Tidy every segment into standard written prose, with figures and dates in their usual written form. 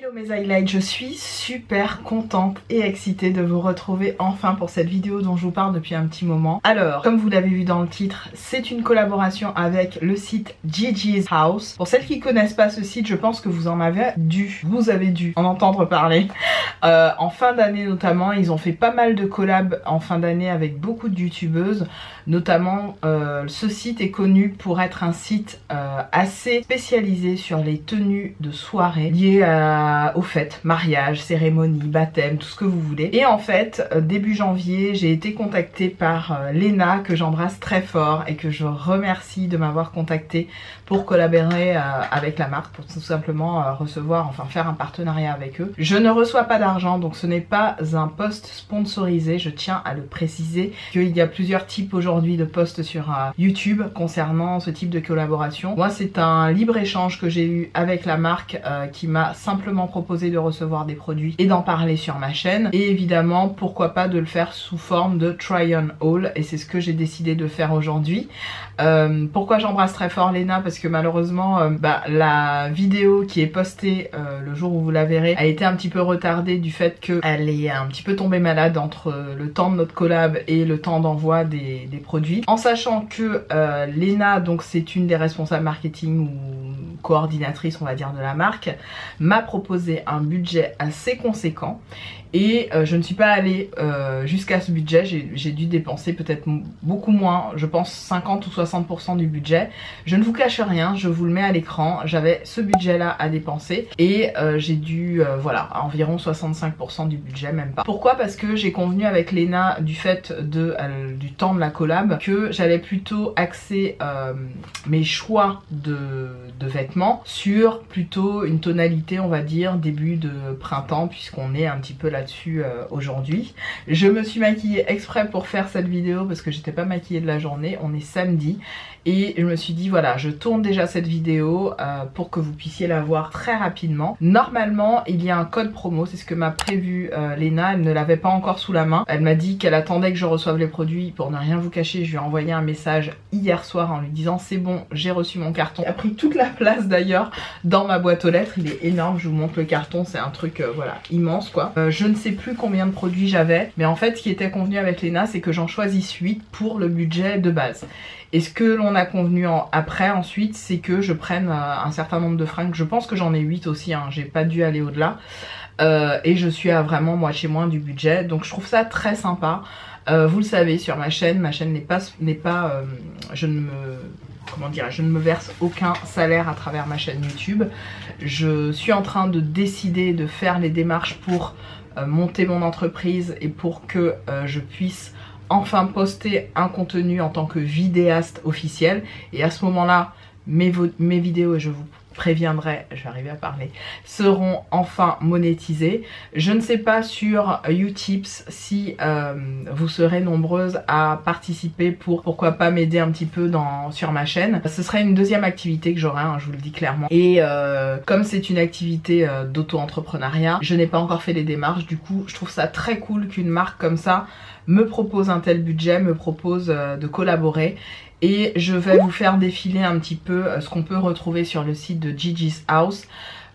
Hello mes highlights, je suis super contente et excitée de vous retrouver enfin pour cette vidéo dont je vous parle depuis un petit moment. Alors, comme vous l'avez vu dans le titre, c'est une collaboration avec le site Gigi's House. Pour celles qui connaissent pas ce site, je pense que vous avez dû en entendre parler. En fin d'année notamment, ils ont fait pas mal de collabs en fin d'année avec beaucoup de youtubeuses. Notamment, ce site est connu pour être un site assez spécialisé sur les tenues de soirée liées aux fêtes, mariage, cérémonie, baptême, tout ce que vous voulez. Et en fait, début janvier, j'ai été contactée par Léna, que j'embrasse très fort et que je remercie de m'avoir contactée pour collaborer avec la marque, pour tout simplement faire un partenariat avec eux. Je ne reçois pas d'argent, donc ce n'est pas un post sponsorisé, je tiens à le préciser, qu'il y a plusieurs types aujourd'hui de posts sur YouTube concernant ce type de collaboration. Moi, c'est un libre échange que j'ai eu avec la marque qui m'a simplement proposé de recevoir des produits et d'en parler sur ma chaîne. Et évidemment, pourquoi pas de le faire sous forme de try on haul, et c'est ce que j'ai décidé de faire aujourd'hui. Pourquoi j'embrasse très fort Léna? Parce que malheureusement, la vidéo qui est postée le jour où vous la verrez a été un petit peu retardée du fait qu'elle est un petit peu tombée malade entre le temps de notre collab et le temps d'envoi des produits. En sachant que Léna, donc c'est une des responsables marketing ou coordinatrice on va dire de la marque, m'a proposé un budget assez conséquent et je ne suis pas allée jusqu'à ce budget. J'ai dû dépenser peut-être beaucoup moins, je pense 50 ou 60% du budget. Je ne vous cache rien, je vous le mets à l'écran, j'avais ce budget là à dépenser et j'ai dû voilà, environ 65% du budget, même pas. Pourquoi? Parce que j'ai convenu avec Léna du fait du temps de la collab que j'allais plutôt axer mes choix de vêtements sur plutôt une tonalité on va dire début de printemps, puisqu'on est un petit peu là-dessus aujourd'hui. Je me suis maquillée exprès pour faire cette vidéo parce que j'étais pas maquillée de la journée, on est samedi. Et je me suis dit voilà, je tourne déjà cette vidéo pour que vous puissiez la voir très rapidement. Normalement il y a un code promo, c'est ce que m'a prévu Léna, elle ne l'avait pas encore sous la main. Elle m'a dit qu'elle attendait que je reçoive les produits. Pour ne rien vous cacher, je lui ai envoyé un message hier soir en lui disant c'est bon, j'ai reçu mon carton. Il a pris toute la place d'ailleurs dans ma boîte aux lettres, il est énorme, je vous montre le carton, c'est un truc voilà, immense quoi. Je ne sais plus combien de produits j'avais, mais en fait ce qui était convenu avec Léna, c'est que j'en choisisse 8 pour le budget de base. Et ce que l'on a convenu après ensuite, c'est que je prenne un certain nombre de fringues. Je pense que j'en ai 8 aussi, hein, j'ai pas dû aller au-delà. Et je suis à vraiment moitié moins du budget, donc je trouve ça très sympa. Vous le savez, sur ma chaîne n'est pas je ne me verse aucun salaire à travers ma chaîne YouTube. Je suis en train de décider de faire les démarches pour monter mon entreprise et pour que je puisse enfin poster un contenu en tant que vidéaste officiel. Et à ce moment-là, mes vidéos, et je vous préviendrai, je vais arriver à parler, seront enfin monétisées. Je ne sais pas sur Utips si vous serez nombreuses à participer pour pourquoi pas m'aider un petit peu sur ma chaîne. Ce serait une deuxième activité que j'aurai, hein, je vous le dis clairement. Et comme c'est une activité d'auto-entrepreneuriat, je n'ai pas encore fait les démarches. Du coup, je trouve ça très cool qu'une marque comme ça me propose un tel budget, me propose de collaborer. Et je vais vous faire défiler un petit peu ce qu'on peut retrouver sur le site de Gigi's House.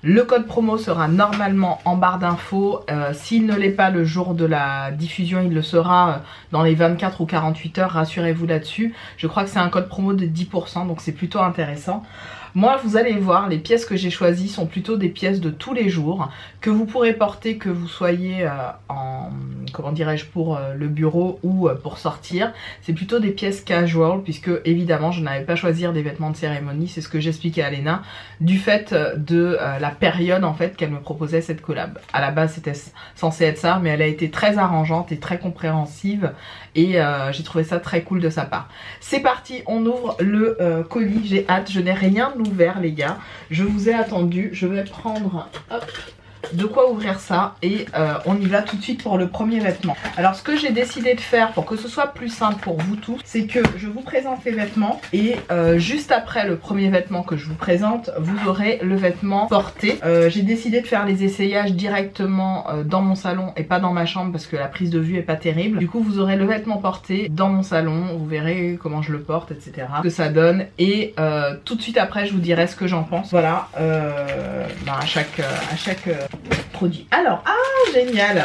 Le code promo sera normalement en barre d'infos. S'il ne l'est pas le jour de la diffusion, il le sera dans les 24 ou 48 heures, rassurez-vous là-dessus. Je crois que c'est un code promo de 10%, donc c'est plutôt intéressant. Moi, vous allez voir, les pièces que j'ai choisies sont plutôt des pièces de tous les jours que vous pourrez porter, que vous soyez comment dirais-je, pour le bureau ou pour sortir. C'est plutôt des pièces casual, puisque évidemment je n'avais pas choisi des vêtements de cérémonie, c'est ce que j'expliquais à Léna, du fait de la période en fait qu'elle me proposait cette collab. À la base c'était censé être ça, mais elle a été très arrangeante et très compréhensive et j'ai trouvé ça très cool de sa part. C'est parti, on ouvre le colis, j'ai hâte, je n'ai rien ouvert les gars, je vous ai attendu, je vais prendre hop, de quoi ouvrir ça et on y va tout de suite pour le premier vêtement. Alors ce que j'ai décidé de faire pour que ce soit plus simple pour vous tous, c'est que je vous présente les vêtements et juste après le premier vêtement que je vous présente, vous aurez le vêtement porté. J'ai décidé de faire les essayages directement dans mon salon et pas dans ma chambre parce que la prise de vue est pas terrible. Du coup vous aurez le vêtement porté dans mon salon, vous verrez comment je le porte, etc. Ce que ça donne et tout de suite après je vous dirai ce que j'en pense. Voilà, à chaque produit. Alors, ah génial.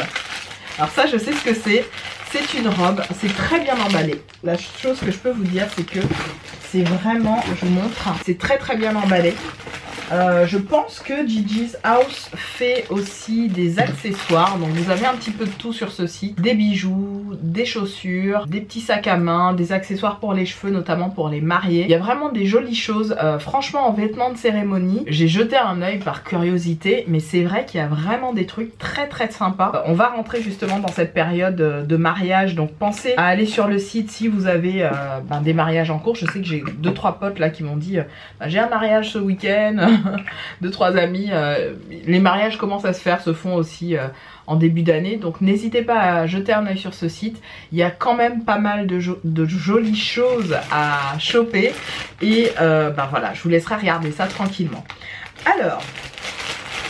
Alors ça je sais ce que c'est. C'est une robe, c'est très bien emballé. La chose que je peux vous dire c'est que c'est vraiment, je vous montre, c'est très très bien emballé. Je pense que Gigi's House fait aussi des accessoires. Donc vous avez un petit peu de tout sur ce site. Des bijoux, des chaussures, des petits sacs à main, des accessoires pour les cheveux, notamment pour les mariés. Il y a vraiment des jolies choses. Franchement, en vêtements de cérémonie, j'ai jeté un œil par curiosité. Mais c'est vrai qu'il y a vraiment des trucs très très sympas. On va rentrer justement dans cette période de mariage. Donc pensez à aller sur le site si vous avez des mariages en cours. Je sais que j'ai 2-3 potes là qui m'ont dit j'ai un mariage ce week-end. 2-3 amis, les mariages commencent à se font aussi en début d'année, donc n'hésitez pas à jeter un œil sur ce site. Il y a quand même pas mal de jolies choses à choper et voilà, je vous laisserai regarder ça tranquillement. Alors,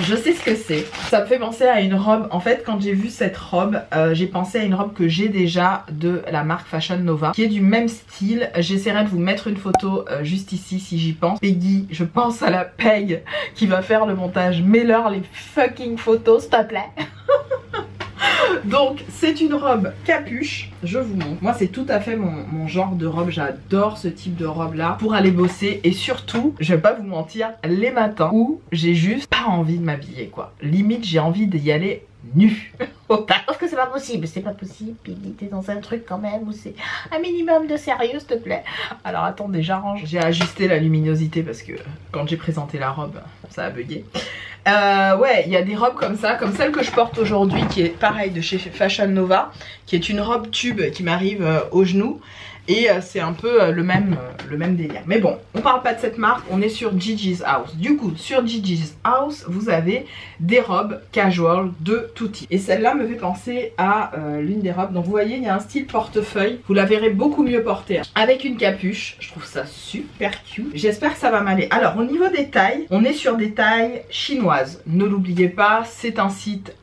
je sais ce que c'est. Ça me fait penser à une robe. En fait, quand j'ai vu cette robe, j'ai pensé à une robe que j'ai déjà de la marque Fashion Nova, qui est du même style. J'essaierai de vous mettre une photo juste ici si j'y pense. Peggy, je pense à la Peg qui va faire le montage. Mets-leur les fucking photos, s'il te plaît. Donc c'est une robe capuche, je vous montre. Moi c'est tout à fait mon genre de robe, j'adore ce type de robe là pour aller bosser. Et surtout, je vais pas vous mentir, les matins où j'ai juste pas envie de m'habiller quoi. Limite j'ai envie d'y aller nue. Parce que c'est pas possible, t'es dans un truc quand même où c'est un minimum de sérieux s'il te plaît. Alors attendez, j'arrange. J'ai ajusté la luminosité parce que quand j'ai présenté la robe, ça a bugué. Ouais, il y a des robes comme ça, comme celle que je porte aujourd'hui qui est pareil de chez Fashion Nova, qui est une robe tube qui m'arrive au genou. Et c'est un peu le même délire. Mais bon, on parle pas de cette marque, on est sur Gigi's House. Du coup, sur Gigi's House, vous avez des robes casual de tout type. Et celle-là me fait penser à l'une des robes. Donc vous voyez, il y a un style portefeuille. Vous la verrez beaucoup mieux portée avec une capuche. Je trouve ça super cute. J'espère que ça va m'aller. Alors, au niveau des tailles, on est sur des tailles chinoises. Ne l'oubliez pas, c'est un site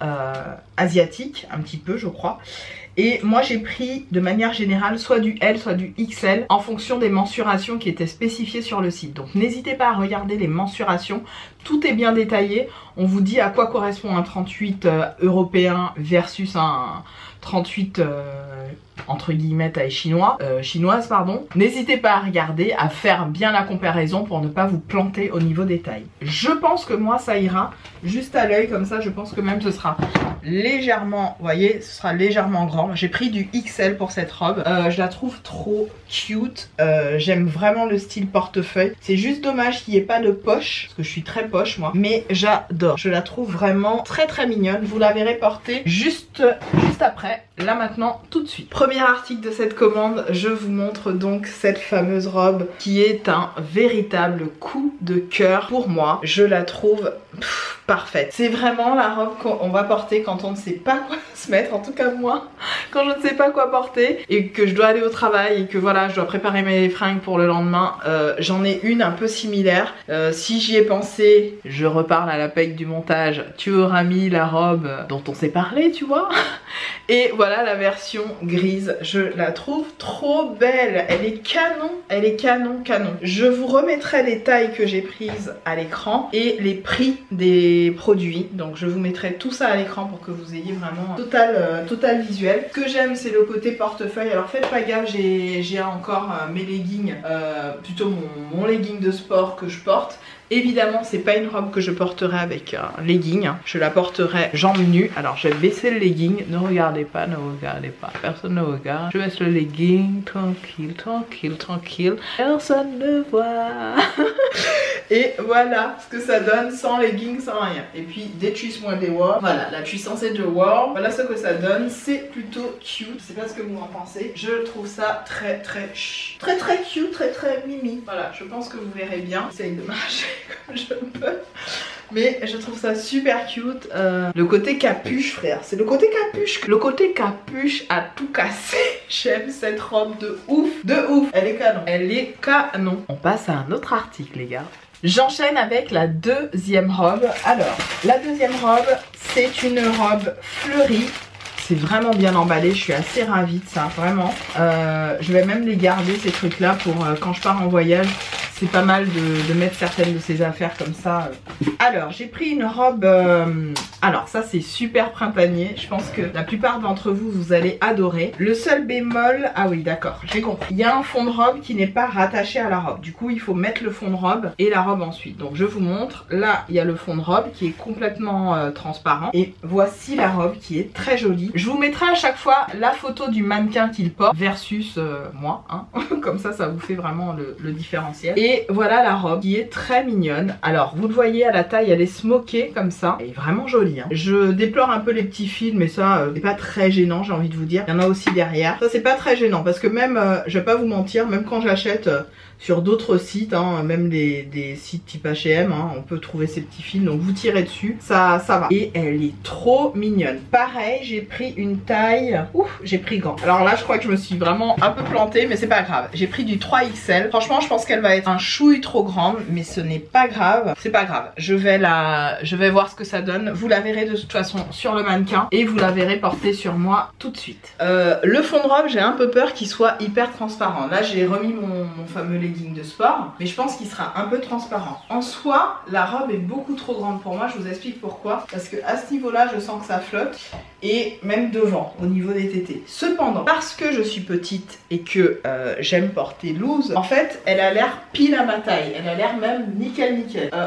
asiatique, un petit peu, je crois. Et moi j'ai pris de manière générale soit du L soit du XL en fonction des mensurations qui étaient spécifiées sur le site. Donc n'hésitez pas à regarder les mensurations, tout est bien détaillé. On vous dit à quoi correspond un 38 européen versus un 38 entre guillemets taille chinoise pardon. N'hésitez pas à regarder, à faire bien la comparaison pour ne pas vous planter au niveau des tailles. Je pense que moi ça ira juste à l'œil comme ça, je pense que même ce sera légèrement, vous voyez, ce sera légèrement grand. J'ai pris du XL pour cette robe, je la trouve trop cute, j'aime vraiment le style portefeuille. C'est juste dommage qu'il n'y ait pas de poche, parce que je suis très poche moi, mais j'adore, je la trouve vraiment très mignonne. Vous la verrez porter juste après, là maintenant, tout de suite. Premier article de cette commande, je vous montre donc cette fameuse robe qui est un véritable coup de cœur pour moi. Je la trouve parfaite. C'est vraiment la robe qu'on va porter quand on ne sait pas quoi se mettre, en tout cas moi, quand je ne sais pas quoi porter et que je dois aller au travail et que voilà, je dois préparer mes fringues pour le lendemain. J'en ai une un peu similaire. Si j'y ai pensé, je reparle à la Peg du montage, tu auras mis la robe dont on s'est parlé, tu vois. Et voilà la version grise, je la trouve trop belle, elle est canon. Je vous remettrai les tailles que j'ai prises à l'écran et les prix des produits, donc je vous mettrai tout ça à l'écran pour que vous ayez vraiment total visuel. Ce que j'aime c'est le côté portefeuille. Alors faites pas gaffe, j'ai encore mes leggings, plutôt mon legging de sport que je porte. Évidemment c'est pas une robe que je porterai avec un legging, je la porterai jambes nues. Alors je vais baisser le legging, ne regardez pas, personne ne regarde. Je baisse le legging, tranquille, personne ne voit. Et voilà ce que ça donne sans legging, sans rien. Et puis des cuisses moins des warm. Voilà, la puissance est de warm. Voilà ce que ça donne, c'est plutôt cute. Je sais pas ce que vous en pensez. Je trouve ça très cute, très mimi. Voilà, je pense que vous verrez bien. J'essaye de marcher comme je peux, mais je trouve ça super cute. Le côté capuche frère, c'est le côté capuche a tout cassé. J'aime cette robe de ouf, elle est canon. On passe à un autre article les gars. J'enchaîne avec la deuxième robe. Alors la deuxième robe, c'est une robe fleurie. C'est vraiment bien emballé, je suis assez ravie de ça, vraiment. Je vais même les garder ces trucs là pour quand je pars en voyage. c'est pas mal de mettre certaines de ces affaires comme ça. Alors j'ai pris une robe, alors ça c'est super printanier, je pense que la plupart d'entre vous, vous allez adorer. Le seul bémol, ah oui d'accord, j'ai compris, il y a un fond de robe qui n'est pas rattaché à la robe, du coup il faut mettre le fond de robe et la robe ensuite. Donc je vous montre, là il y a le fond de robe qui est complètement transparent et voici la robe qui est très jolie. Je vous mettrai à chaque fois la photo du mannequin qu'il porte versus moi, hein. Comme ça vous fait vraiment le différentiel. Et voilà la robe qui est très mignonne. Alors vous le voyez à la taille, elle est smokée comme ça, elle est vraiment jolie, hein. Je déplore un peu les petits fils, mais ça c'est pas très gênant, j'ai envie de vous dire. Il y en a aussi derrière, ça c'est pas très gênant parce que même, je vais pas vous mentir, même quand j'achète sur d'autres sites, hein, même des sites type H&M, hein, on peut trouver ces petits fils, donc vous tirez dessus, ça va. Et elle est trop mignonne. Pareil, j'ai pris une taille, ouf, j'ai pris grand. Alors là je crois que je me suis vraiment un peu plantée, mais c'est pas grave. J'ai pris du 3XL, franchement je pense qu'elle va être un chouille trop grande, mais ce n'est pas grave, c'est pas grave. Je vais voir ce que ça donne, vous la verrez de toute façon sur le mannequin et vous la verrez porter sur moi tout de suite. Le fond de robe, j'ai un peu peur qu'il soit hyper transparent. Là j'ai remis mon fameux legging de sport, mais je pense qu'il sera un peu transparent. En soi, la robe est beaucoup trop grande pour moi, je vous explique pourquoi. Parce que à ce niveau-là, je sens que ça flotte, et même devant, au niveau des tétés. Cependant, parce que je suis petite et que j'aime porter loose, en fait, elle a l'air pile à ma taille. Elle a l'air même nickel.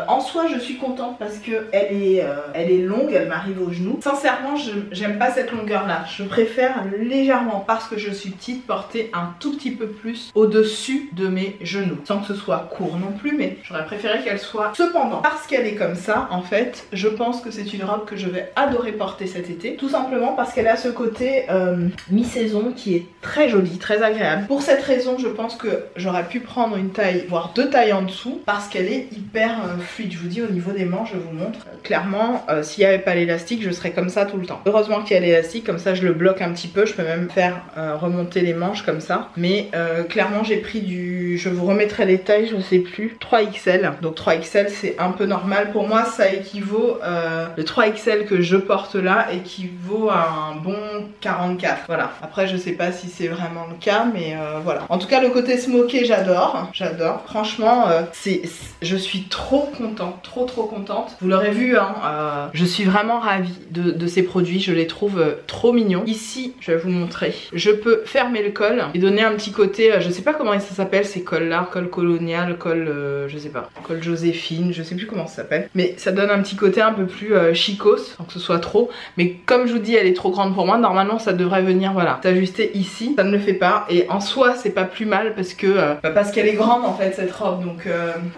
En soi, je suis contente parce que elle est longue, elle m'arrive au genou. Sincèrement, j'aime pas cette longueur-là. Je préfère légèrement, parce que je suis petite, porter un tout petit peu plus au-dessus de mes genoux. Sans que ce soit court non plus, mais j'aurais préféré qu'elle soit. Cependant, parce qu'elle est comme ça, en fait, je pense que c'est une robe que je vais adorer porter cet été. Tout simplement parce qu'elle a ce côté mi-saison qui est très joli, très agréable. Pour cette raison, je pense que j'aurais pu prendre une taille, voire 2 tailles en dessous, parce qu'elle est hyper fluide. Je vous dis, au niveau des manches, je vous montre. Clairement, s'il n'y avait pas l'élastique, je serais comme ça tout le temps. Heureusement qu'il y a l'élastique, comme ça je le bloque un petit peu. Je peux même faire remonter les manches comme ça. Mais clairement, j'ai pris du... Je vous remettrai les tailles, je ne sais plus. 3XL. Donc 3XL, c'est un peu normal. Pour moi, ça équivaut... le 3XL que je porte là équivaut à un bon 44. Voilà. Après, je sais pas si c'est vraiment le cas, mais voilà. En tout cas, le côté smoké, j'adore. J'adore. Franchement, je suis trop contente. Trop contente. Vous l'aurez vu, hein, je suis vraiment ravie de ces produits. Je les trouve trop mignons. Ici, je vais vous montrer. Je peux fermer le col et donner un petit côté... je sais pas comment ça s'appelle ces cols-là. Col colonial, col... je sais pas. Col Joséphine, je sais plus comment ça s'appelle. Mais ça donne un petit côté un peu plus chicos, sans que ce soit trop. Mais comme je vous dis, elle est trop grande pour moi. Normalement, ça devrait venir, voilà, s'ajuster ici. Ça ne le fait pas. Et en soi, c'est pas plus mal parce que parce qu'elle est grande en fait, cette robe. Donc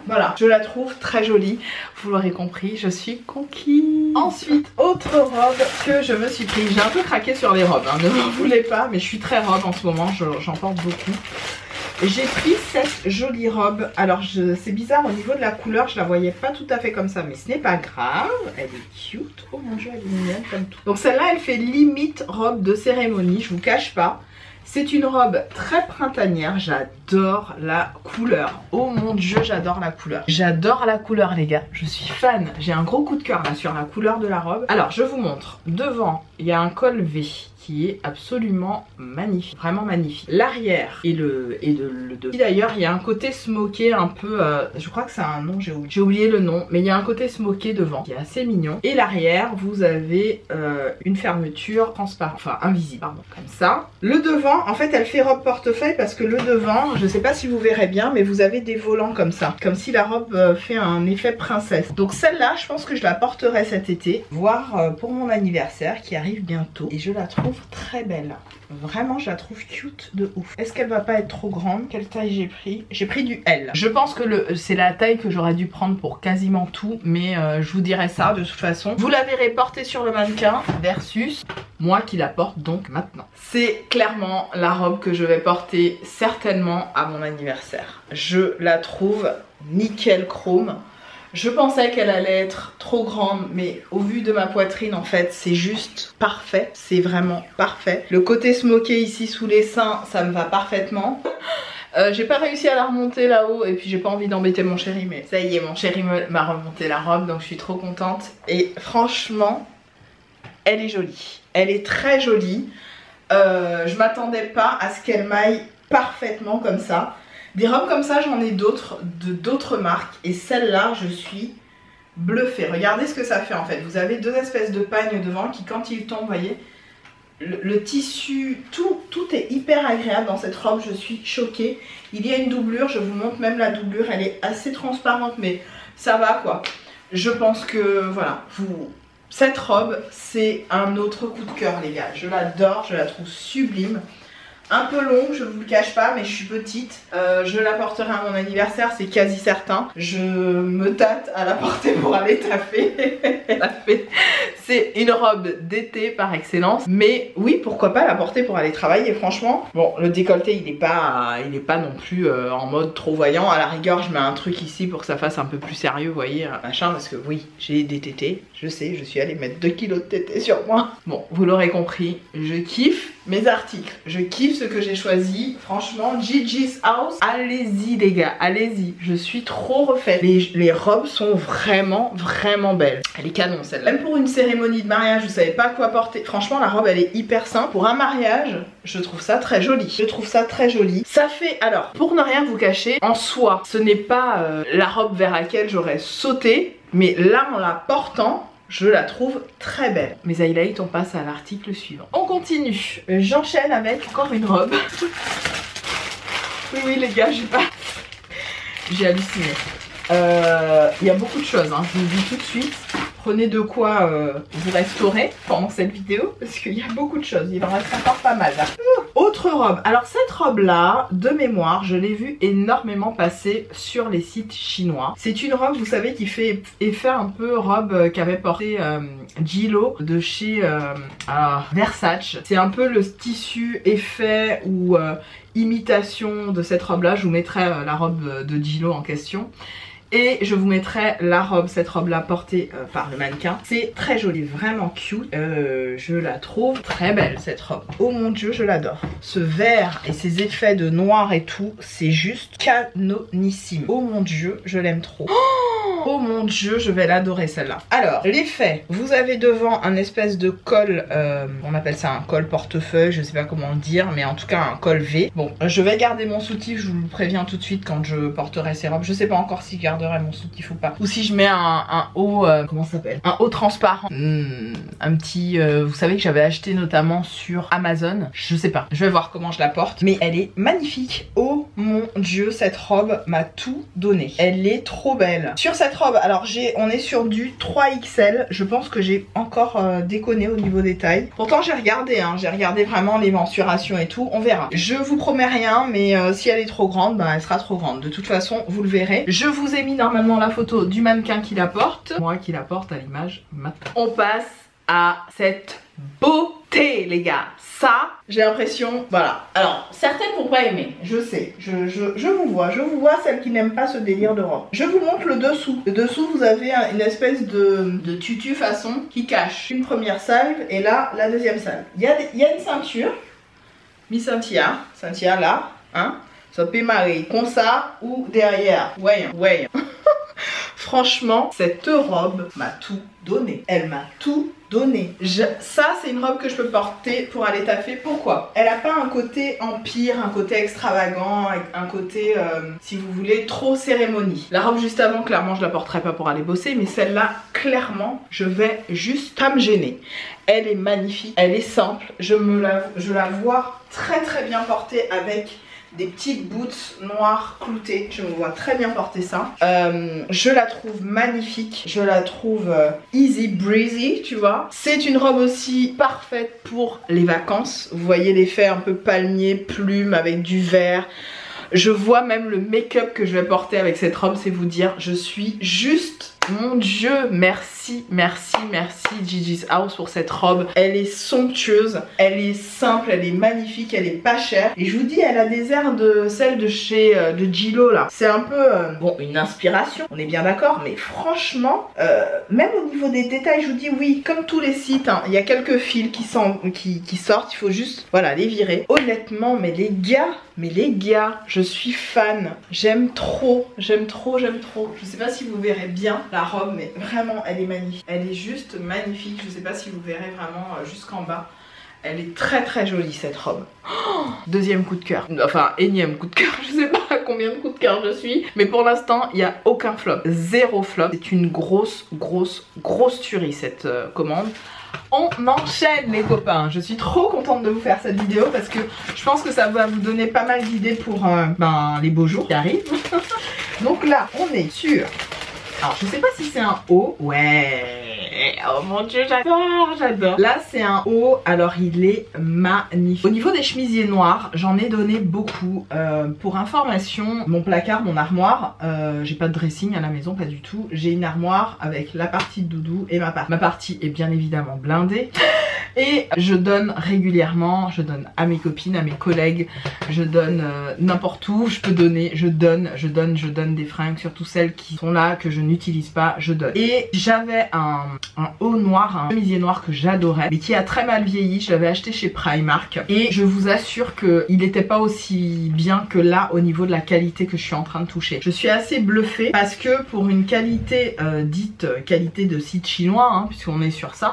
voilà, je la trouve très jolie. Vous l'aurez compris, je suis conquise. Ensuite, autre robe que je me suis prise. J'ai un peu craqué sur les robes, hein, ne m'en voulez pas, mais je suis très robe en ce moment. J'en porte beaucoup. J'ai pris cette jolie robe. Alors c'est bizarre, au niveau de la couleur, je la voyais pas tout à fait comme ça, mais ce n'est pas grave. Elle est cute. Oh mon dieu, elle est mignonne comme tout. Donc celle-là, elle fait limite robe de cérémonie, je vous cache pas. C'est une robe très printanière, j'adore la couleur. Oh mon dieu, j'adore la couleur. J'adore la couleur les gars, je suis fan. J'ai un gros coup de cœur là sur la couleur de la robe. Alors je vous montre, devant il y a un col V qui est absolument magnifique, vraiment magnifique. L'arrière et le dos. D'ailleurs, il y a un côté smoké un peu, je crois que c'est un nom, j'ai oublié le nom, mais il y a un côté smoké devant qui est assez mignon. Et l'arrière, vous avez une fermeture transparente, enfin invisible, pardon, comme ça. Le devant, en fait, elle fait robe portefeuille parce que le devant, je sais pas si vous verrez bien, mais vous avez des volants comme ça, comme si la robe fait un effet princesse. Donc celle-là, je pense que je la porterai cet été, voire pour mon anniversaire qui arrive bientôt. Et je la trouve très belle. Vraiment, je la trouve cute de ouf. Est-ce qu'elle va pas être trop grande? Quelle taille j'ai pris? J'ai pris du L. Je pense que c'est la taille que j'aurais dû prendre pour quasiment tout, mais je vous dirai ça de toute façon. Vous la verrez portée sur le mannequin versus moi qui la porte donc maintenant. C'est clairement la robe que je vais porter certainement à mon anniversaire. Je la trouve nickel chrome. Je pensais qu'elle allait être trop grande, mais au vu de ma poitrine, en fait, c'est juste parfait. C'est vraiment parfait. Le côté smoké ici sous les seins, ça me va parfaitement. J'ai pas réussi à la remonter là-haut et puis j'ai pas envie d'embêter mon chéri, mais ça y est, mon chéri m'a remonté la robe, donc je suis trop contente. Et franchement, elle est jolie. Elle est très jolie. Je m'attendais pas à ce qu'elle m'aille parfaitement comme ça. Des robes comme ça, j'en ai d'autres, de d'autres marques. Et celle-là, je suis bluffée. Regardez ce que ça fait en fait. Vous avez deux espèces de pagnes devant qui, quand ils tombent, vous voyez, le tissu, tout est hyper agréable dans cette robe. Je suis choquée. Il y a une doublure, je vous montre même la doublure. Elle est assez transparente, mais ça va quoi. Je pense que voilà, cette robe, c'est un autre coup de cœur les gars. Je l'adore, je la trouve sublime. Un peu longue, je vous le cache pas, mais je suis petite. Je la porterai à mon anniversaire, c'est quasi certain. Je me tâte à la porter pour aller taffer. C'est une robe d'été par excellence. Mais oui, pourquoi pas la porter pour aller travailler, franchement. Bon, le décolleté, il est pas non plus en mode trop voyant. À la rigueur, je mets un truc ici pour que ça fasse un peu plus sérieux, vous voyez, machin. Parce que oui, j'ai des tétés. Je sais, je suis allée mettre 2 kilos de tétés sur moi. Bon, vous l'aurez compris, je kiffe mes articles. Je kiffe ce que j'ai choisi. Franchement, Gigi's House, allez-y les gars, allez-y. Je suis trop refaite. Les robes sont vraiment, vraiment belles. Elle est canon celle-là. Même pour une cérémonie de mariage, vous savez pas quoi porter. Franchement, la robe, elle est hyper simple. Pour un mariage, je trouve ça très joli. Je trouve ça très joli. Ça fait, alors, pour ne rien vous cacher, en soi, ce n'est pas la robe vers laquelle j'aurais sauté. Mais là, en la portant, je la trouve très belle. Mes highlights, on passe à l'article suivant. On continue. J'enchaîne avec encore une robe. Oui, les gars, j'ai halluciné. Il y a beaucoup de choses, hein. Je vous le dis tout de suite. Prenez de quoi vous restaurer pendant cette vidéo parce qu'il y a beaucoup de choses. Il en reste encore pas mal là. Autre robe. Alors cette robe là, de mémoire, je l'ai vue énormément passer sur les sites chinois. C'est une robe, vous savez, qui fait effet un peu robe qu'avait porté Gillo de chez Versace. C'est un peu le tissu effet ou imitation de cette robe là. Je vous mettrai la robe de Gillo en question. Et je vous mettrai la robe, cette robe là portée par le mannequin. C'est très joli, vraiment cute. Je la trouve très belle cette robe. Oh mon dieu, je l'adore. Ce vert et ces effets de noir et tout, c'est juste canonissime. Oh mon dieu, je l'aime trop. Oh mon dieu, je vais l'adorer celle-là. Alors, l'effet, vous avez devant un espèce de col, on appelle ça un col portefeuille, je sais pas comment le dire, mais en tout cas un col V. Bon, je vais garder mon soutif, je vous le préviens tout de suite quand je porterai ces robes. Je sais pas encore si je garderai mon soutif ou pas. Ou si je mets un haut, comment ça s'appelle? Un haut transparent. Un petit, vous savez que j'avais acheté notamment sur Amazon. Je sais pas, je vais voir comment je la porte. Mais elle est magnifique. Oh mon dieu, cette robe m'a tout donné. Elle est trop belle. Sur cette robe, alors on est sur du 3XL. Je pense que j'ai encore déconné au niveau des tailles. Pourtant j'ai regardé, hein, j'ai regardé vraiment les mensurations et tout. On verra. Je vous promets rien, mais si elle est trop grande, bah, elle sera trop grande. De toute façon, vous le verrez. Je vous ai mis normalement la photo du mannequin qui la porte. Moi qui la porte à l'image maintenant. On passe à cette beauté les gars. Ça, j'ai l'impression, voilà. Alors, certaines vont pas aimer, je sais. Je vous vois celles qui n'aiment pas ce délire de robe. Je vous montre le dessous. Le dessous, vous avez une espèce de tutu façon qui cache une première salve et là, la deuxième salve. Il y a une ceinture. Mi ceinture là, hein. Ça peut marrer comme ça ou derrière. Ouais. Franchement, cette robe m'a tout donné. Elle m'a tout donné. Ça, c'est une robe que je peux porter pour aller taffer. Pourquoi? Elle n'a pas un côté empire, un côté extravagant, un côté, si vous voulez, trop cérémonie. La robe juste avant, clairement, je la porterai pas pour aller bosser, mais celle-là, clairement, je vais juste pas me gêner. Elle est magnifique, elle est simple. Je la vois très très bien portée avec des petites boots noires cloutées. Je me vois très bien porter ça. Je la trouve magnifique. Je la trouve easy breezy, tu vois. C'est une robe aussi parfaite pour les vacances. Vous voyez l'effet un peu palmier, plume avec du vert. Je vois même le make-up que je vais porter avec cette robe, c'est vous dire, je suis juste... Mon dieu, merci Gigi's House pour cette robe. Elle est somptueuse, elle est simple, elle est magnifique, elle est pas chère. Et je vous dis, elle a des airs de celle de chez de Gillo là. C'est un peu, bon, une inspiration, on est bien d'accord. Mais franchement, même au niveau des détails, je vous dis oui, comme tous les sites, hein, il y a quelques fils qui sortent, il faut juste, voilà, les virer. Honnêtement, mais les gars, je suis fan. J'aime trop. Je sais pas si vous verrez bien la robe, mais vraiment elle est magnifique. Elle est juste magnifique. Je sais pas si vous verrez vraiment jusqu'en bas. Elle est très très jolie cette robe. Oh, deuxième coup de cœur. Enfin, énième coup de cœur. Je sais pas à combien de coups de cœur je suis. Mais pour l'instant, il n'y a aucun flop. Zéro flop. C'est une grosse tuerie cette commande. On enchaîne les copains. Je suis trop contente de vous faire cette vidéo parce que je pense que ça va vous donner pas mal d'idées pour les beaux jours qui arrivent. Donc là, on est sur... Alors, je sais pas si c'est un haut. Ouais. Oh mon dieu, j'adore. Là, c'est un haut. Alors, il est magnifique. Au niveau des chemisiers noirs, j'en ai donné beaucoup. Pour information, mon placard, mon armoire, j'ai pas de dressing à la maison, pas du tout. J'ai une armoire avec la partie de doudou et ma partie. Ma partie est bien évidemment blindée. Et je donne régulièrement, je donne à mes copines, à mes collègues, je donne n'importe où, je peux donner, je donne des fringues, surtout celles qui sont là, que je n'utilise pas, je donne. Et j'avais un haut noir, un chemisier noir que j'adorais, mais qui a très mal vieilli, je l'avais acheté chez Primark. Et je vous assure qu'il n'était pas aussi bien que là au niveau de la qualité que je suis en train de toucher. Je suis assez bluffée parce que pour une qualité dite qualité de site chinois, hein, puisqu'on est sur ça,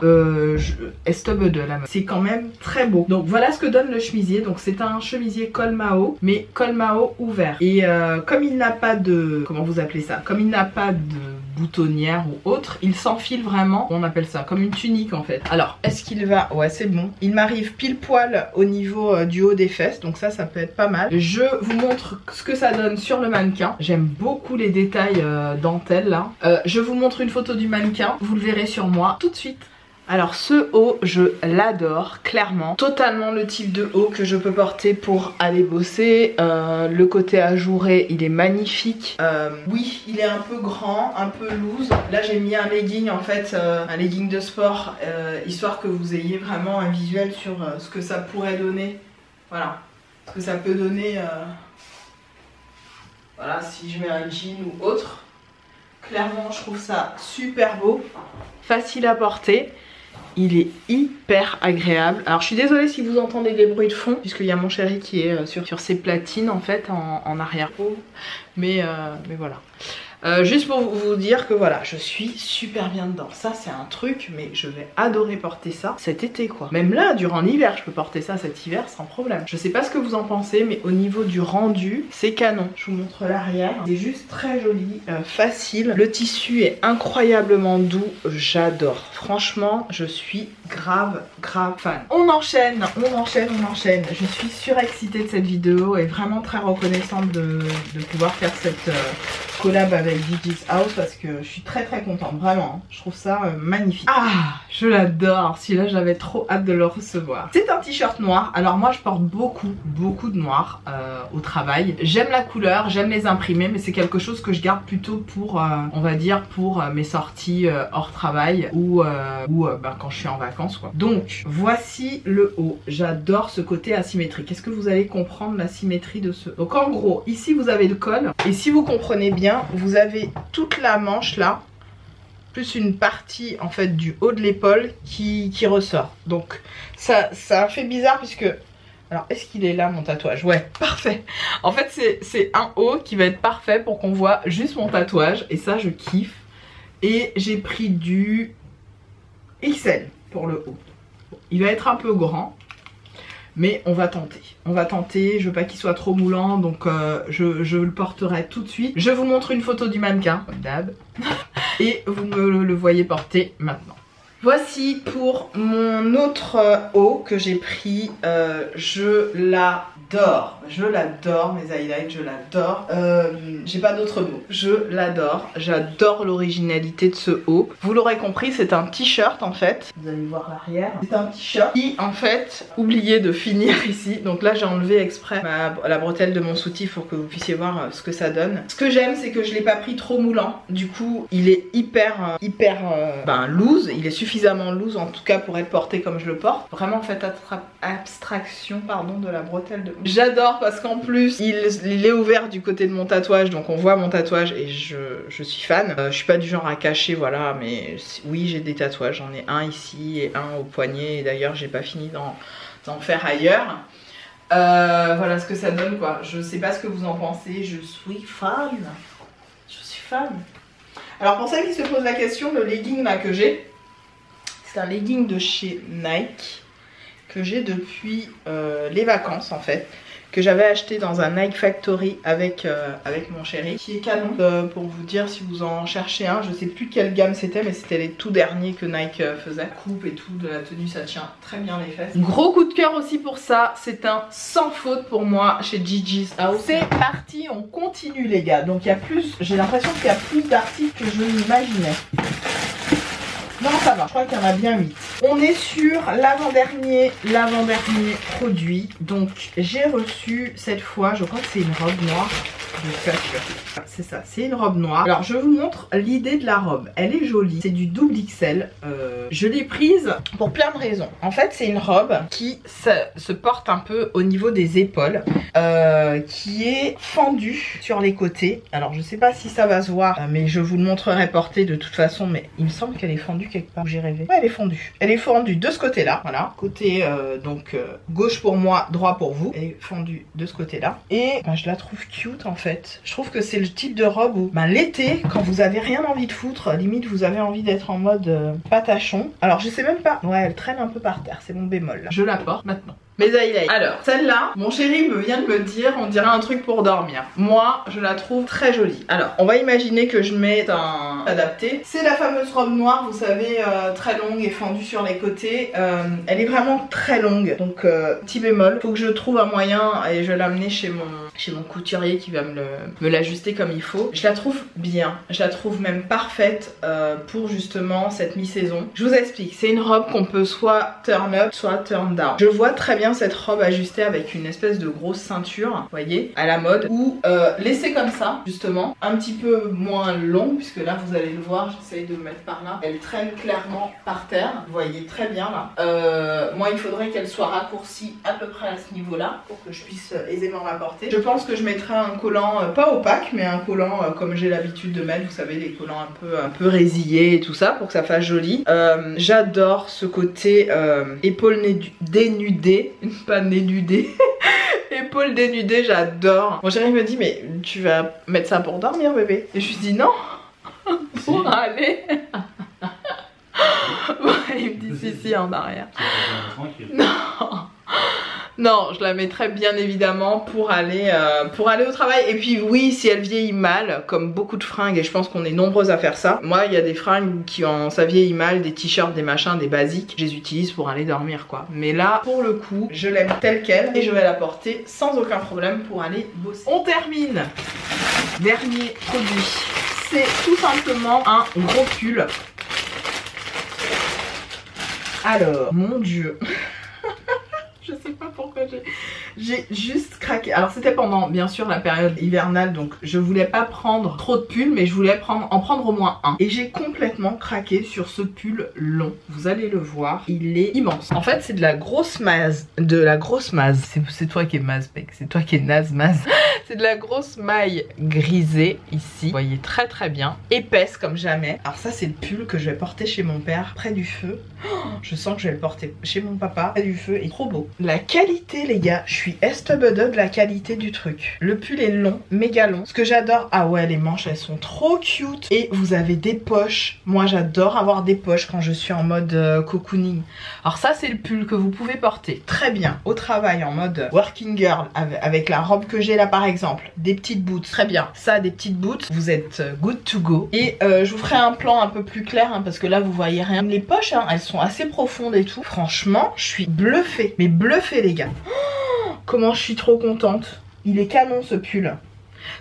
de la mode. C'est quand même très beau. Donc voilà ce que donne le chemisier. Donc c'est un chemisier col Mao, mais col Mao ouvert. Et comme il n'a pas de... Comment vous appelez ça? Comme il n'a pas de boutonnière ou autre, il s'enfile vraiment, on appelle ça comme une tunique en fait. Alors est-ce qu'il va... Ouais, c'est bon. Il m'arrive pile poil au niveau du haut des fesses, donc ça peut être pas mal. Je vous montre ce que ça donne sur le mannequin. J'aime beaucoup les détails dentelle là. Je vous montre une photo du mannequin, vous le verrez sur moi tout de suite. Alors ce haut, je l'adore, clairement. Totalement le type de haut que je peux porter pour aller bosser. Le côté ajouré, il est magnifique. Oui, il est un peu grand, un peu loose. Là j'ai mis un legging en fait, un legging de sport, histoire que vous ayez vraiment un visuel sur ce que ça pourrait donner. Voilà, ce que ça peut donner, voilà, si je mets un jean ou autre. Clairement, je trouve ça super beau, facile à porter. Il est hyper agréable. Alors je suis désolée si vous entendez des bruits de fond, puisqu'il y a mon chéri qui est sur ses platines en fait en arrière-peau. Mais voilà. Juste pour vous dire que voilà, je suis super bien dedans. Ça c'est un truc, mais je vais adorer porter ça cet été quoi. Même là, durant l'hiver, je peux porter ça cet hiver sans problème. Je sais pas ce que vous en pensez, mais au niveau du rendu, c'est canon. Je vous montre l'arrière. C'est juste très joli, facile. Le tissu est incroyablement doux. J'adore. Franchement, je suis grave fan. On enchaîne. Je suis surexcitée de cette vidéo et vraiment très reconnaissante de pouvoir faire cette collab avec Gigi's House parce que je suis très contente, vraiment. Je trouve ça magnifique. Ah, je l'adore. Celui-là, j'avais trop hâte de le recevoir. C'est un t-shirt noir. Alors moi, je porte beaucoup de noir au travail. J'aime la couleur, j'aime les imprimer, mais c'est quelque chose que je garde plutôt pour, on va dire, pour mes sorties hors travail ou quand je suis en vacances quoi. Donc, voici le haut. J'adore ce côté asymétrique. Est-ce que vous allez comprendre la symétrie de ce... Donc en gros, ici vous avez le col et si vous comprenez bien, vous avez toute la manche là, plus une partie en fait du haut de l'épaule qui ressort. Donc ça fait bizarre puisque... Alors est-ce qu'il est là mon tatouage? Ouais, parfait. En fait c'est un haut qui va être parfait pour qu'on voit juste mon tatouage et ça je kiffe. Et j'ai pris du XL pour le haut. Il va être un peu grand. Mais on va tenter, je veux pas qu'il soit trop moulant, donc je le porterai tout de suite. Je vous montre une photo du mannequin, comme d'hab, et vous me le voyez porter maintenant. Voici pour mon autre haut que j'ai pris, je l'adore, mes highlights, je l'adore, j'ai pas d'autre mot, je l'adore, j'adore l'originalité de ce haut. Vous l'aurez compris, c'est un t-shirt en fait, vous allez voir l'arrière, c'est un t-shirt qui en fait, oublié de finir ici, donc là j'ai enlevé exprès la bretelle de mon soutif pour que vous puissiez voir ce que ça donne. Ce que j'aime c'est que je l'ai pas pris trop moulant, du coup il est hyper loose, il est suffisamment loose en tout cas pour être porté comme je le porte. Vraiment faites abstraction de la bretelle de... J'adore parce qu'en plus il est ouvert du côté de mon tatouage, donc on voit mon tatouage et je suis fan. Je suis pas du genre à cacher, voilà, mais oui j'ai des tatouages, j'en ai un ici et un au poignet et d'ailleurs j'ai pas fini d'en faire ailleurs. Voilà ce que ça donne quoi. Je sais pas ce que vous en pensez, je suis fan. Alors pour celles qui se posent la question, le legging là que j'ai, c'est un legging de chez Nike que j'ai depuis les vacances en fait, que j'avais acheté dans un Nike Factory avec mon chéri, qui est canon. Pour vous dire, si vous en cherchez un, je sais plus quelle gamme c'était, mais c'était les tout derniers que Nike faisait. Coupe et tout de la tenue, ça tient très bien les fesses. Gros coup de cœur aussi pour ça, c'est un sans faute pour moi chez Gigi's House. C'est parti, on continue les gars. Donc il y a plus, j'ai l'impression qu'il y a plus d'articles que je n'imaginais. Non, ça va, je crois qu'il y en a bien 8. On est sur l'avant-dernier produit. Donc j'ai reçu cette fois, je crois que c'est une robe noire. Je suis pas sûre. C'est ça, c'est une robe noire. Alors je vous montre l'idée de la robe. Elle est jolie, c'est du double XL. Je l'ai prise pour plein de raisons. En fait c'est une robe qui se porte un peu au niveau des épaules, qui est fendue sur les côtés. Alors je sais pas si ça va se voir, mais je vous le montrerai portée de toute façon. Mais il me semble qu'elle est fendue quelque part. J'ai rêvé. Ouais, elle est fendue. Elle est fendue de ce côté-là. Voilà, côté gauche pour moi, droit pour vous. Elle est fendue de ce côté-là. Et je la trouve cute en fait. Je trouve que c'est le type de robe où l'été, quand vous avez rien envie de foutre, limite vous avez envie d'être en mode patachon. Alors je sais même pas. Ouais, elle traîne un peu par terre, c'est mon bémol là. Je la porte maintenant. Mes highlights. Alors, celle-là, mon chéri me vient de me dire, on dirait un truc pour dormir. Moi, je la trouve très jolie. Alors, on va imaginer que je mette un adapté. C'est la fameuse robe noire, vous savez, très longue et fendue sur les côtés. Elle est vraiment très longue. Donc, petit bémol. Faut que je trouve un moyen et je vais l'amener chez mon couturier qui va me l'ajuster comme il faut. Je la trouve bien. Je la trouve même parfaite pour justement cette mi-saison. Je vous explique. C'est une robe qu'on peut soit turn up, soit turn down. Je vois très bien cette robe ajustée avec une espèce de grosse ceinture, vous voyez, à la mode, ou laissée comme ça, justement, un petit peu moins longue, puisque là vous allez le voir, j'essaye de me mettre par là, elle traîne clairement par terre, vous voyez très bien là. Moi il faudrait qu'elle soit raccourcie à peu près à ce niveau-là, pour que je puisse aisément la porter. Je pense que je mettrai un collant, pas opaque, mais un collant comme j'ai l'habitude de mettre, vous savez, des collants un peu résillés et tout ça, pour que ça fasse joli. J'adore ce côté épaule dénudée, pas dénudée. Épaule dénudée, j'adore. Mon chéri me dit, mais tu vas mettre ça pour dormir bébé? Et je lui dis non, pour aller. Il me dit si en arrière. Non. Non, je la mettrais bien évidemment pour aller au travail. Et puis oui, si elle vieillit mal, comme beaucoup de fringues, et je pense qu'on est nombreuses à faire ça. Moi, il y a des fringues qui ça vieillit mal, des t-shirts, des machins, des basiques. Je les utilise pour aller dormir quoi. Mais là, pour le coup, je l'aime telle quelle et je vais la porter sans aucun problème pour aller bosser. On termine. Dernier produit. C'est tout simplement un gros pull. Alors, mon Dieu. Je sais pas pourquoi j'ai juste craqué. Alors c'était pendant bien sûr la période hivernale, donc je voulais pas prendre trop de pulls, mais je voulais en prendre au moins un. Et j'ai complètement craqué sur ce pull long. Vous allez le voir, il est immense. En fait c'est de la grosse maze. C'est toi qui es maze mec, c'est toi qui es naze maze. C'est de la grosse maille grisée ici. Vous voyez très très bien. Épaisse comme jamais. Alors ça c'est le pull que je vais porter chez mon père près du feu. Je sens que je vais le porter chez mon papa près du feu. Il est trop beau. La qualité les gars, je suis estubede de la qualité du truc. Le pull est long, méga long. Ce que j'adore, ah ouais les manches elles sont trop cute. Et vous avez des poches. Moi j'adore avoir des poches quand je suis en mode cocooning. Alors ça c'est le pull que vous pouvez porter très bien au travail en mode working girl avec la robe que j'ai là par exemple. Des petites boots, très bien. Ça des petites boots, vous êtes good to go. Et je vous ferai un plan un peu plus clair hein, parce que là vous voyez rien. Les poches hein, elles sont assez profondes et tout. Franchement je suis bluffée. Mais bluffée les gars. Oh, comment je suis trop contente. Il est canon ce pull.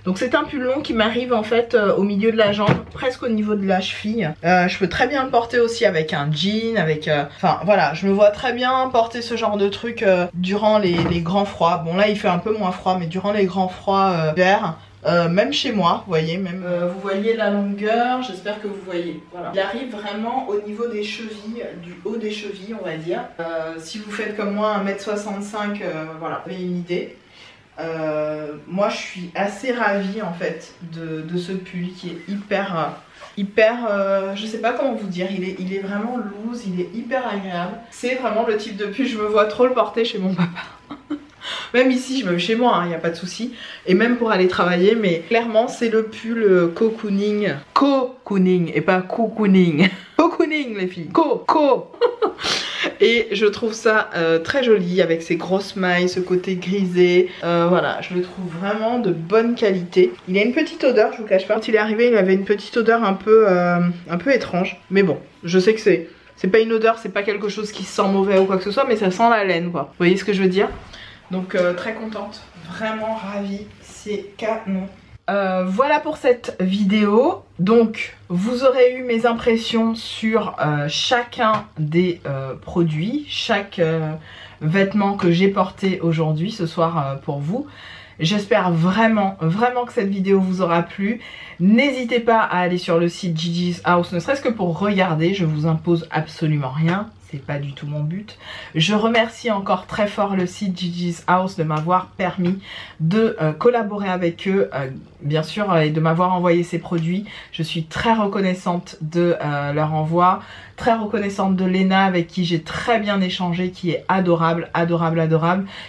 Donc c'est un pull long qui m'arrive en fait au milieu de la jambe, presque au niveau de la cheville. Je peux très bien le porter aussi avec un jean, avec... Enfin voilà, je me vois très bien porter ce genre de truc durant les grands froids. Bon là il fait un peu moins froid, mais durant les grands froids verts. Même chez moi, vous voyez, vous voyez la longueur, j'espère que vous voyez. Voilà. Il arrive vraiment au niveau des chevilles, du haut des chevilles, on va dire. Si vous faites comme moi 1m65, voilà, vous avez une idée. Moi, je suis assez ravie en fait de ce pull qui est hyper, je sais pas comment vous dire, il est vraiment loose, il est hyper agréable. C'est vraiment le type de pull, je me vois trop le porter chez mon papa. Même ici, je me mets chez moi, il n'y a pas de souci. Et même pour aller travailler, mais clairement, c'est le pull cocooning. Cocooning et pas cocooning. Cocooning, les filles. Co. Et je trouve ça très joli avec ses grosses mailles, ce côté grisé. Voilà, je le trouve vraiment de bonne qualité. Il a une petite odeur, je vous cache pas. Quand il est arrivé, il avait une petite odeur un peu étrange. Mais bon, je sais que c'est pas une odeur, c'est pas quelque chose qui sent mauvais ou quoi que ce soit, mais ça sent la laine, quoi. Vous voyez ce que je veux dire? Donc très contente, vraiment ravie, c'est canon. Voilà pour cette vidéo. Donc vous aurez eu mes impressions sur chacun des produits, chaque vêtement que j'ai porté aujourd'hui, ce soir pour vous. J'espère vraiment que cette vidéo vous aura plu. N'hésitez pas à aller sur le site Gigi's House, ne serait-ce que pour regarder, je vous impose absolument rien. C'est pas du tout mon but. Je remercie encore très fort le site Gigi's House de m'avoir permis de collaborer avec eux, bien sûr, et de m'avoir envoyé ces produits. Je suis très reconnaissante de leur envoi, très reconnaissante de Léna avec qui j'ai très bien échangé, qui est adorable.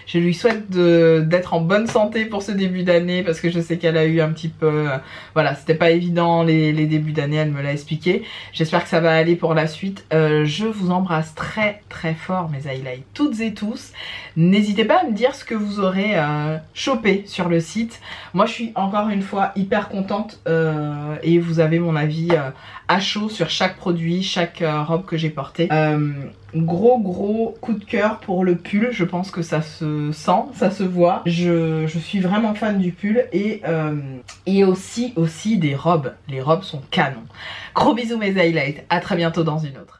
Je lui souhaite d'être en bonne santé pour ce début d'année parce que je sais qu'elle a eu un petit peu... voilà, c'était pas évident les débuts d'année, elle me l'a expliqué. J'espère que ça va aller pour la suite. Je vous embrasse très fort mes highlights toutes et tous. N'hésitez pas à me dire ce que vous aurez chopé sur le site. Moi je suis encore une fois hyper contente et vous avez mon avis à chaud sur chaque produit, chaque robe que j'ai portée. Gros coup de cœur pour le pull, je pense que ça se sent, ça se voit. Je suis vraiment fan du pull et aussi des robes. Les robes sont canon. Gros bisous mes highlights, à très bientôt dans une autre.